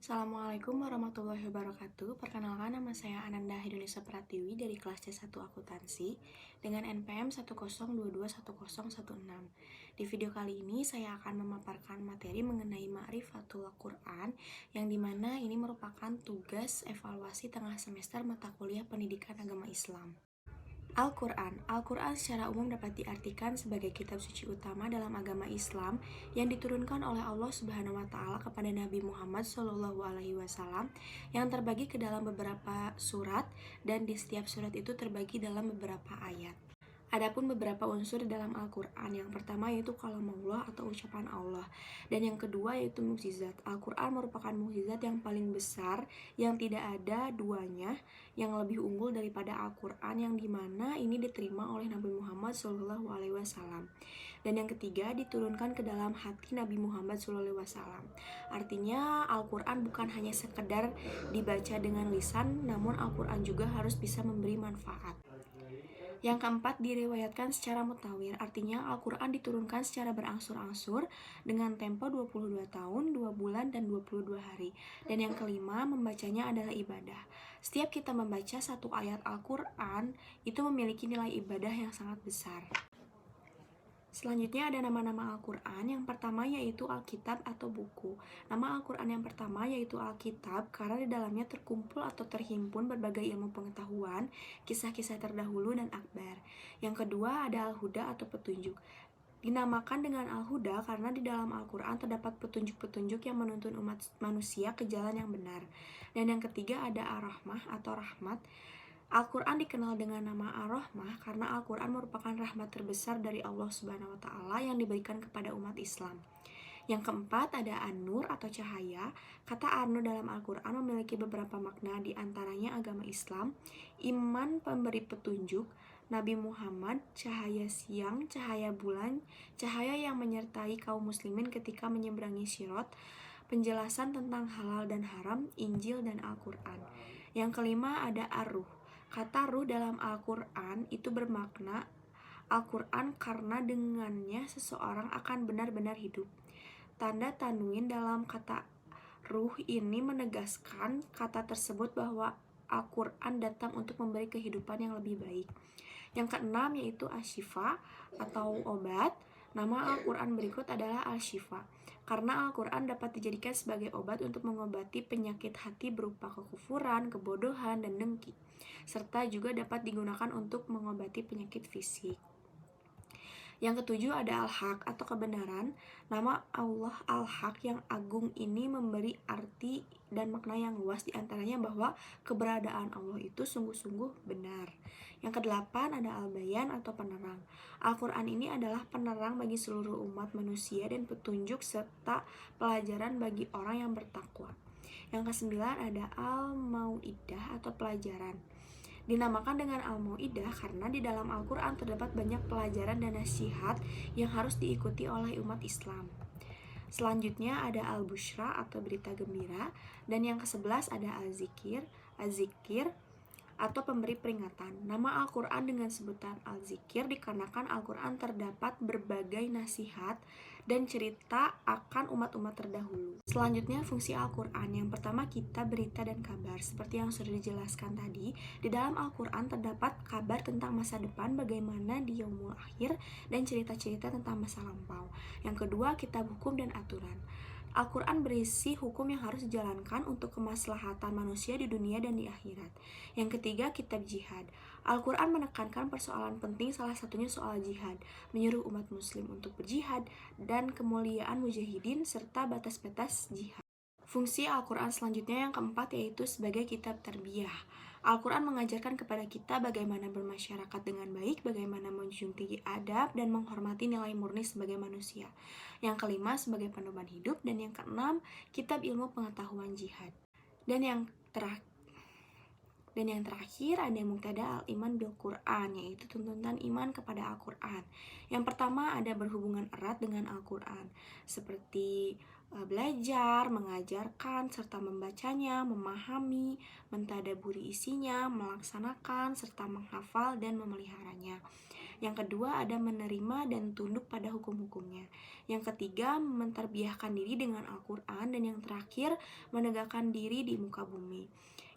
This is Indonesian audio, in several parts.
Assalamualaikum warahmatullahi wabarakatuh. Perkenalkan, nama saya Ananda Hidulisa Pratiwi dari kelas C1 Akuntansi dengan NPM 102210016. Di video kali ini saya akan memaparkan materi mengenai Ma'rifatul Quran, yang dimana ini merupakan tugas evaluasi tengah semester mata kuliah Pendidikan Agama Islam. Al-Quran secara umum dapat diartikan sebagai kitab suci utama dalam agama Islam yang diturunkan oleh Allah Subhanahu wa Ta'ala kepada Nabi Muhammad SAW, yang terbagi ke dalam beberapa surat, dan di setiap surat itu terbagi dalam beberapa ayat. Adapun beberapa unsur dalam Al-Quran, yang pertama yaitu kalamullah atau ucapan Allah, dan yang kedua yaitu mukjizat. Al-Quran merupakan mukjizat yang paling besar, yang tidak ada duanya, yang lebih unggul daripada Al-Quran, yang dimana ini diterima oleh Nabi Muhammad SAW. Dan yang ketiga, diturunkan ke dalam hati Nabi Muhammad SAW. Artinya Al-Quran bukan hanya sekedar dibaca dengan lisan, namun Al-Quran juga harus bisa memberi manfaat. Yang keempat, diriwayatkan secara mutawir, artinya Al-Quran diturunkan secara berangsur-angsur dengan tempo 22 tahun, 2 bulan, dan 22 hari. Dan yang kelima, membacanya adalah ibadah. Setiap kita membaca satu ayat Al-Quran, itu memiliki nilai ibadah yang sangat besar. Selanjutnya ada nama-nama Al-Quran. Yang pertama yaitu Alkitab atau buku. Nama Al-Quran yang pertama yaitu Alkitab karena di dalamnya terkumpul atau terhimpun berbagai ilmu pengetahuan, kisah-kisah terdahulu, dan akbar. Yang kedua ada Al-Huda atau petunjuk. Dinamakan dengan Al-Huda karena di dalam Al-Quran terdapat petunjuk-petunjuk yang menuntun umat manusia ke jalan yang benar. Dan yang ketiga ada Ar-Rahmah atau rahmat. Al-Quran dikenal dengan nama Ar-Rahmah karena Al-Quran merupakan rahmat terbesar dari Allah Subhanahu wa Ta'ala yang diberikan kepada umat Islam. Yang keempat ada An-Nur atau cahaya. Kata An-Nur dalam Al-Quran memiliki beberapa makna, di antaranya agama Islam, iman pemberi petunjuk, Nabi Muhammad, cahaya siang, cahaya bulan, cahaya yang menyertai kaum muslimin ketika menyeberangi Sirat, penjelasan tentang halal dan haram, Injil dan Al-Quran. Yang kelima ada Ar-Ruh. Kata ruh dalam Al-Quran itu bermakna Al-Quran karena dengannya seseorang akan benar-benar hidup. Tanda tanwin dalam kata ruh ini menegaskan kata tersebut bahwa Al-Quran datang untuk memberi kehidupan yang lebih baik. Yang keenam yaitu Asy-Syifa atau obat. Nama Al-Quran berikut adalah Al-Syifa karena Al-Quran dapat dijadikan sebagai obat untuk mengobati penyakit hati berupa kekufuran, kebodohan, dan dengki, serta juga dapat digunakan untuk mengobati penyakit fisik. Yang ketujuh ada Al-Haq atau kebenaran. Nama Allah Al-Haq yang agung ini memberi arti dan makna yang luas, diantaranya bahwa keberadaan Allah itu sungguh-sungguh benar. Yang kedelapan ada Al-Bayan atau penerang. Al-Quran ini adalah penerang bagi seluruh umat manusia dan petunjuk serta pelajaran bagi orang yang bertakwa. Yang kesembilan ada Al-Mau'idah atau pelajaran. Dinamakan dengan Al-Mau'idah karena di dalam Al-Quran terdapat banyak pelajaran dan nasihat yang harus diikuti oleh umat Islam. Selanjutnya ada Al-Bushra atau berita gembira, dan yang ke-11 ada Al-Zikir atau pemberi peringatan. Nama Al-Quran dengan sebutan Al-Zikir dikarenakan Al-Quran terdapat berbagai nasihat dan cerita akan umat-umat terdahulu. Selanjutnya fungsi Al-Quran. Yang pertama kitab, berita, dan kabar. Seperti yang sudah dijelaskan tadi, di dalam Al-Quran terdapat kabar tentang masa depan, bagaimana di yaumul akhir, dan cerita-cerita tentang masa lampau. Yang kedua kitab hukum dan aturan. Al-Quran berisi hukum yang harus dijalankan untuk kemaslahatan manusia di dunia dan di akhirat. Yang ketiga, kitab jihad. Al-Quran menekankan persoalan penting, salah satunya soal jihad, menyuruh umat muslim untuk berjihad, dan kemuliaan mujahidin, serta batas-batas jihad. Fungsi Al-Quran selanjutnya yang keempat yaitu sebagai kitab tarbiyah. Al-Quran mengajarkan kepada kita bagaimana bermasyarakat dengan baik, bagaimana menjunjung tinggi adab, dan menghormati nilai murni sebagai manusia. Yang kelima sebagai pedoman hidup, dan yang keenam kitab ilmu pengetahuan jihad. Dan yang terakhir ada Muqtada al-Iman bil Quran, yaitu tuntutan iman kepada Al-Quran. Yang pertama ada berhubungan erat dengan Al-Quran, seperti belajar, mengajarkan, serta membacanya, memahami, mentadaburi isinya, melaksanakan, serta menghafal dan memeliharanya. Yang kedua ada menerima dan tunduk pada hukum-hukumnya. Yang ketiga menterbiahkan diri dengan Al-Quran. Dan yang terakhir menegakkan diri di muka bumi,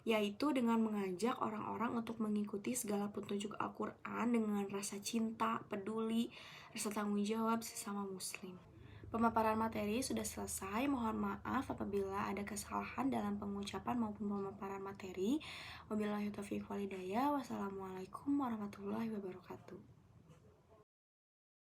yaitu dengan mengajak orang-orang untuk mengikuti segala petunjuk Al-Quran dengan rasa cinta, peduli, rasa tanggung jawab sesama muslim. Pemaparan materi sudah selesai. Mohon maaf apabila ada kesalahan dalam pengucapan maupun pemaparan materi. Wabillahi taufiq wal hidayah. Wassalamualaikum warahmatullahi wabarakatuh.